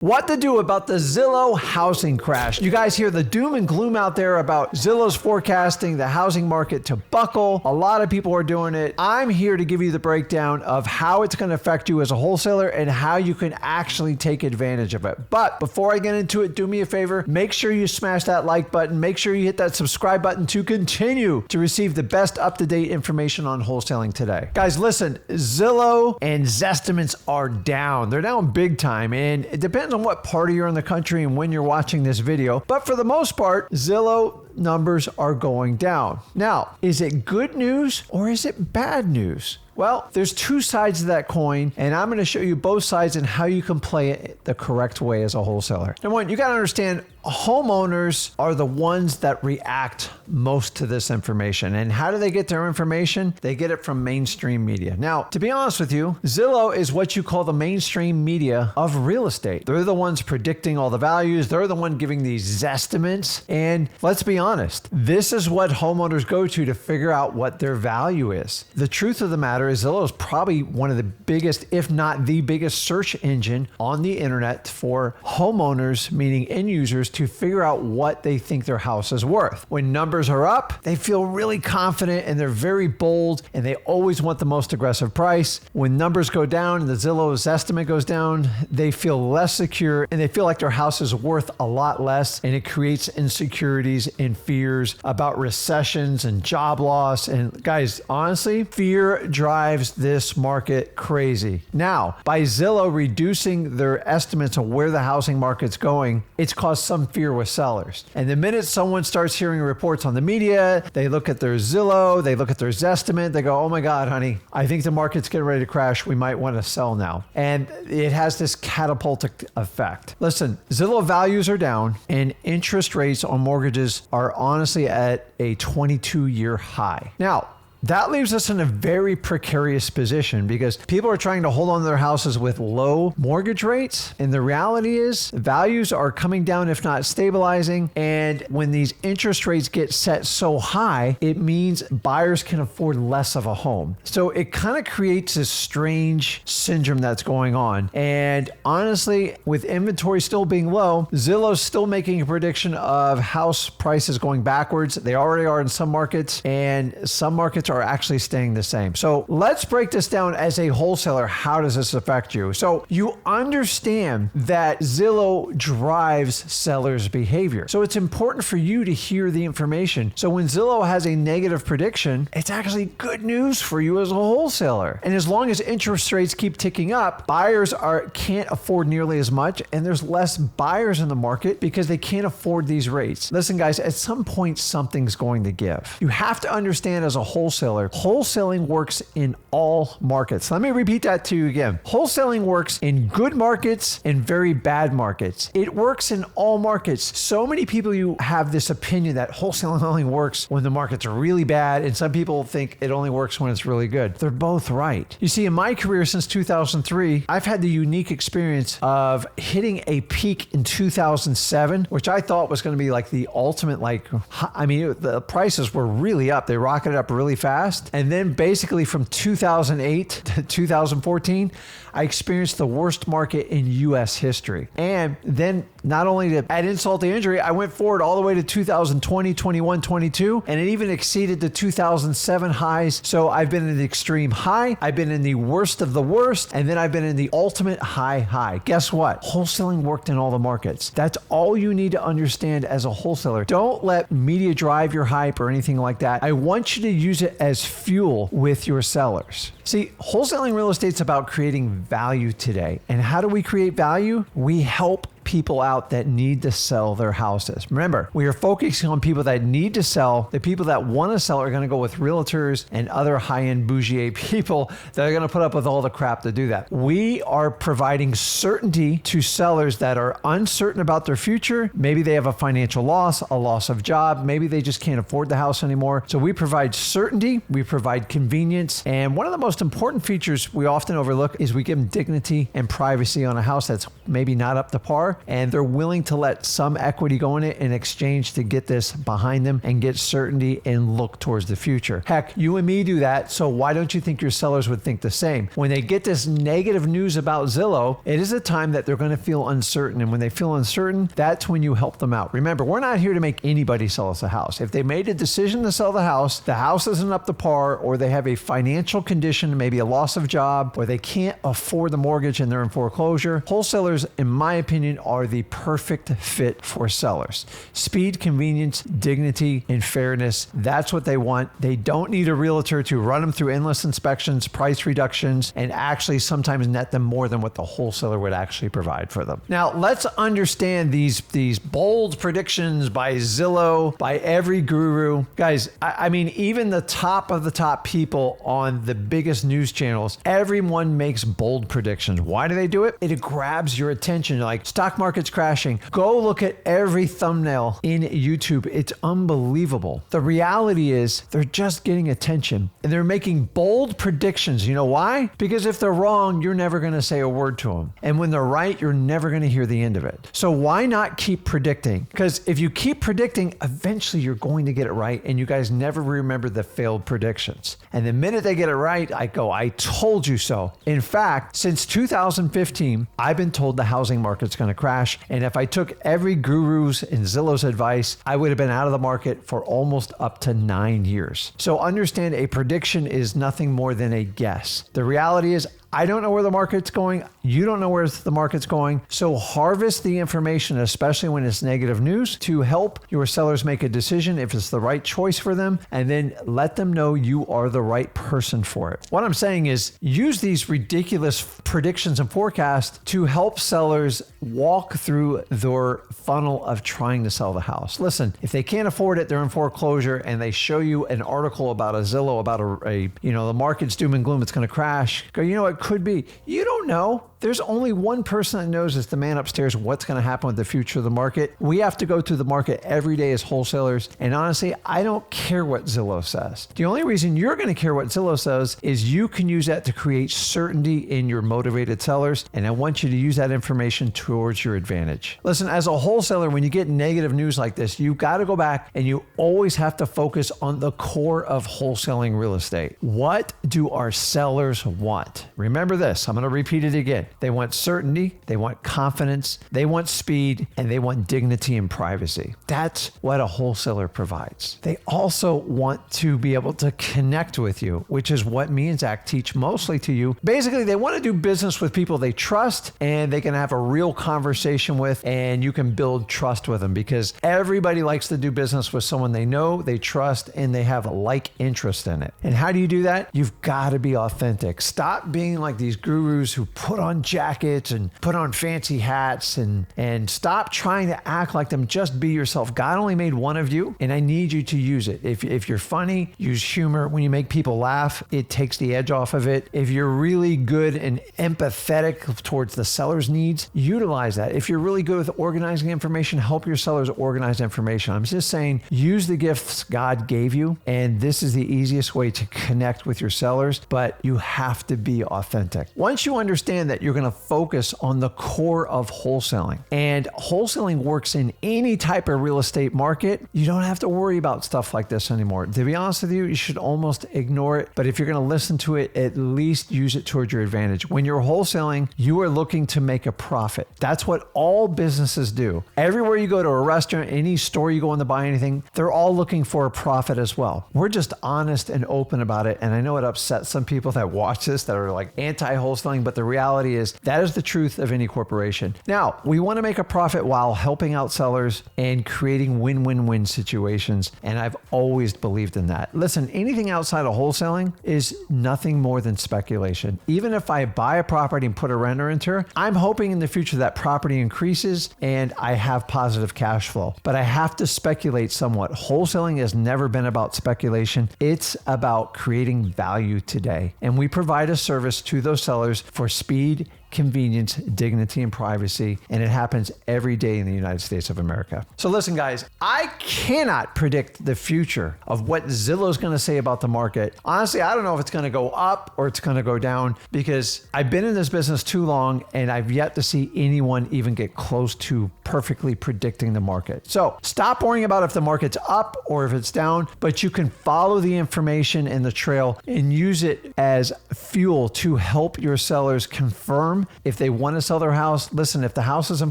What to do about the Zillow housing crash. You guys hear the doom and gloom out there about Zillow's forecasting the housing market to buckle. A lot of people are doing it. I'm here to give you the breakdown of how it's going to affect you as a wholesaler and how you can actually take advantage of it. But before I get into it, do me a favor, make sure you smash that like button. Make sure you hit that subscribe button to continue to receive the best up-to-date information on wholesaling today. Guys, listen, Zillow and Zestimates are down. They're down big time, and it depends on what part you're in the country and when you're watching this video. But for the most part, Zillow numbers are going down. Now, is it good news or is it bad news? Well, there's two sides of that coin, and I'm going to show you both sides and how you can play it the correct way as a wholesaler. Number one, you got to understand homeowners are the ones that react most to this information. And how do they get their information? They get it from mainstream media. Now, to be honest with you, Zillow is what you call the mainstream media of real estate. They're the ones predicting all the values. They're the one giving these estimates. And let's be honest, this is what homeowners go to figure out what their value is. The truth of the matter is Zillow is probably one of the biggest, if not the biggest search engine on the internet for homeowners, meaning end users, to figure out what they think their house is worth. When numbers are up, they feel really confident and they're very bold and they always want the most aggressive price. When numbers go down and the Zillow's estimate goes down, they feel less secure and they feel like their house is worth a lot less, and it creates insecurities and fears about recessions and job loss. And guys, honestly, fear drives this market crazy. Now, by Zillow reducing their estimates of where the housing market's going, it's caused some fear with sellers. And the minute someone starts hearing reports on the media, they look at their Zillow, they look at their Zestimate, they go, oh my God, honey, I think the market's getting ready to crash. We might want to sell now. And it has this catapultic effect. Listen, Zillow values are down and interest rates on mortgages are honestly at a 22-year high. Now, that leaves us in a very precarious position because people are trying to hold on to their houses with low mortgage rates. And the reality is values are coming down, if not stabilizing. And when these interest rates get set so high, it means buyers can afford less of a home. So it kind of creates this strange syndrome that's going on. And honestly, with inventory still being low, Zillow's still making a prediction of house prices going backwards. They already are in some markets, and some markets are actually staying the same. So let's break this down as a wholesaler. How does this affect you? So you understand that Zillow drives sellers' behavior. So it's important for you to hear the information. So when Zillow has a negative prediction, it's actually good news for you as a wholesaler. And as long as interest rates keep ticking up, buyers can't afford nearly as much, and there's less buyers in the market because they can't afford these rates. Listen, guys, at some point, something's going to give. You have to understand as a wholesaler, wholesaling works in all markets. Let me repeat that to you again. Wholesaling works in good markets and very bad markets. It works in all markets. So many people, you have this opinion that wholesaling only works when the markets are really bad, and some people think it only works when it's really good. They're both right. You see, in my career since 2003, I've had the unique experience of hitting a peak in 2007, which I thought was going to be like the ultimate, the prices were really up. They rocketed up really fast. And then basically from 2008 to 2014, I experienced the worst market in US history. And then not only to add insult to injury, I went forward all the way to 2020, 21, 22, and it even exceeded the 2007 highs. So I've been in the extreme high, I've been in the worst of the worst, and then I've been in the ultimate high. Guess what? Wholesaling worked in all the markets. That's all you need to understand as a wholesaler. Don't let media drive your hype or anything like that. I want you to use it as fuel with your sellers. See, wholesaling real estate's about creating value today. And how do we create value? We help people out that need to sell their houses. Remember, we are focusing on people that need to sell. The people that want to sell are going to go with realtors and other high-end bougie people that are going to put up with all the crap to do that. We are providing certainty to sellers that are uncertain about their future. Maybe they have a financial loss, a loss of job. Maybe they just can't afford the house anymore. So we provide certainty, we provide convenience, and one of the most important features we often overlook is we give them dignity and privacy on a house that's maybe not up to par. and they're willing to let some equity go in it in exchange to get this behind them and get certainty and look towards the future. Heck, you and me do that, so why don't you think your sellers would think the same? When they get this negative news about Zillow, it is a time that they're going to feel uncertain, and when they feel uncertain, that's when you help them out. Remember, we're not here to make anybody sell us a house. If they made a decision to sell the house isn't up to par, or they have a financial condition, maybe a loss of job, or they can't afford the mortgage and they're in foreclosure, wholesalers, in my opinion, are the perfect fit for sellers. Speed, convenience, dignity, and fairness, that's what they want. They don't need a realtor to run them through endless inspections, price reductions, and actually sometimes net them more than what the wholesaler would actually provide for them. Now, let's understand these bold predictions by Zillow, by every guru. Guys, I mean, even the top of the top people on the biggest news channels, everyone makes bold predictions. Why do they do it? It grabs your attention. Like, stock market's crashing. Go look at every thumbnail in YouTube. It's unbelievable. The reality is they're just getting attention, and they're making bold predictions. You know why? Because if they're wrong, you're never going to say a word to them. And when they're right, you're never going to hear the end of it. So why not keep predicting? Because if you keep predicting, eventually you're going to get it right, and you guys never remember the failed predictions. And the minute they get it right, I go, I told you so. In fact, since 2015, I've been told the housing market's going to crash. And if I took every guru's and Zillow's advice, I would have been out of the market for almost up to 9 years. So understand, a prediction is nothing more than a guess. The reality is, I don't know where the market's going. You don't know where the market's going. So harvest the information, especially when it's negative news, to help your sellers make a decision if it's the right choice for them, and then let them know you are the right person for it. What I'm saying is, use these ridiculous predictions and forecasts to help sellers walk through their funnel of trying to sell the house. Listen, if they can't afford it, they're in foreclosure, and they show you an article about a Zillow, about the market's doom and gloom, it's going to crash. Go, you know what? Could be. You don't know. There's only one person that knows, is the man upstairs, what's going to happen with the future of the market. We have to go through the market every day as wholesalers. And honestly, I don't care what Zillow says. The only reason you're going to care what Zillow says is you can use that to create certainty in your motivated sellers. And I want you to use that information towards your advantage. Listen, as a wholesaler, when you get negative news like this, you got to go back, and you always have to focus on the core of wholesaling real estate. What do our sellers want? Remember this. I'm going to repeat it again. They want certainty, they want confidence, they want speed, and they want dignity and privacy. That's what a wholesaler provides. They also want to be able to connect with you, which is what me and Zach teach mostly to you. Basically, they want to do business with people they trust, and they can have a real conversation with, and you can build trust with them, because everybody likes to do business with someone they know, they trust, and they have a like interest in it. And how do you do that? You've got to be authentic. Stop being like these gurus who put on jackets and put on fancy hats, and stop trying to act like them. Just be yourself. God only made one of you, and I need you to use it. If you're funny, use humor. When you make people laugh, it takes the edge off of it. If you're really good and empathetic towards the seller's needs, utilize that. If you're really good with organizing information, help your sellers organize information. I'm just saying, use the gifts God gave you, and this is the easiest way to connect with your sellers, but you have to be authentic. Once you understand that you're going to focus on the core of wholesaling, and wholesaling works in any type of real estate market, you don't have to worry about stuff like this anymore. To be honest with you, you should almost ignore it. But if you're going to listen to it, at least use it towards your advantage. When you're wholesaling, you are looking to make a profit. That's what all businesses do. Everywhere you go to a restaurant, any store you go in to buy anything, they're all looking for a profit as well. We're just honest and open about it. And I know it upsets some people that watch this that are like anti-wholesaling, but the reality is that is the truth of any corporation. Now, we want to make a profit while helping out sellers and creating win-win-win situations. And I've always believed in that. Listen, anything outside of wholesaling is nothing more than speculation. Even if I buy a property and put a renter into it, I'm hoping in the future that property increases and I have positive cash flow. But I have to speculate somewhat. Wholesaling has never been about speculation. It's about creating value today. And we provide a service to those sellers for speed convenience, dignity, and privacy. And it happens every day in the United States of America. So listen, guys, I cannot predict the future of what Zillow is going to say about the market. Honestly, I don't know if it's going to go up or it's going to go down, because I've been in this business too long and I've yet to see anyone even get close to perfectly predicting the market. So stop worrying about if the market's up or if it's down, but you can follow the information in the trail and use it as fuel to help your sellers confirm if they want to sell their house. Listen, if the house is in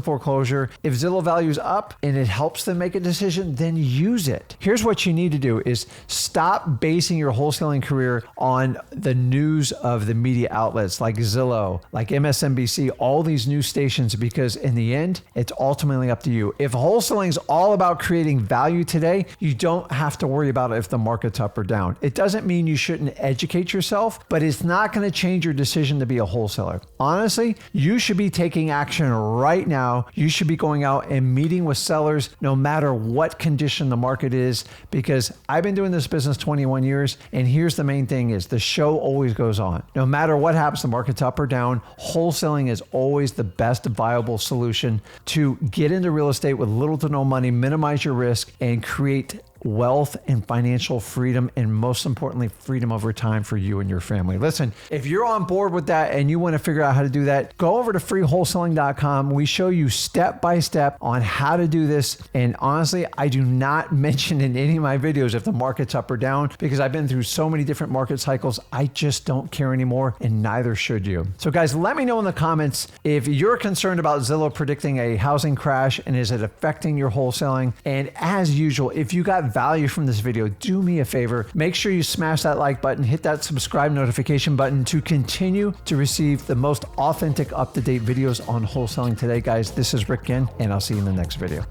foreclosure, if Zillow value's up and it helps them make a decision, then use it. Here's what you need to do is stop basing your wholesaling career on the news of the media outlets like Zillow, like MSNBC, all these news stations, because in the end, it's ultimately up to you. If wholesaling is all about creating value today, you don't have to worry about if the market's up or down. It doesn't mean you shouldn't educate yourself, but it's not going to change your decision to be a wholesaler. Honestly, you should be taking action right now. You should be going out and meeting with sellers no matter what condition the market is, because I've been doing this business 21 years, and here's the main thing is the show always goes on. No matter what happens, the market's up or down, wholesaling is always the best viable solution to get into real estate with little to no money, minimize your risk, and create wealth and financial freedom, and most importantly, freedom over time for you and your family. Listen, if you're on board with that and you want to figure out how to do that, go over to freewholesaling.com. We show you step by step on how to do this. And honestly, I do not mention in any of my videos if the market's up or down, because I've been through so many different market cycles. I just don't care anymore, and neither should you. So guys, let me know in the comments if you're concerned about Zillow predicting a housing crash and is it affecting your wholesaling. And as usual, if you got value from this video, do me a favor, make sure you smash that like button, hit that subscribe notification button to continue to receive the most authentic, up-to-date videos on wholesaling today. Guys, this is Rick Ginn, and I'll see you in the next video.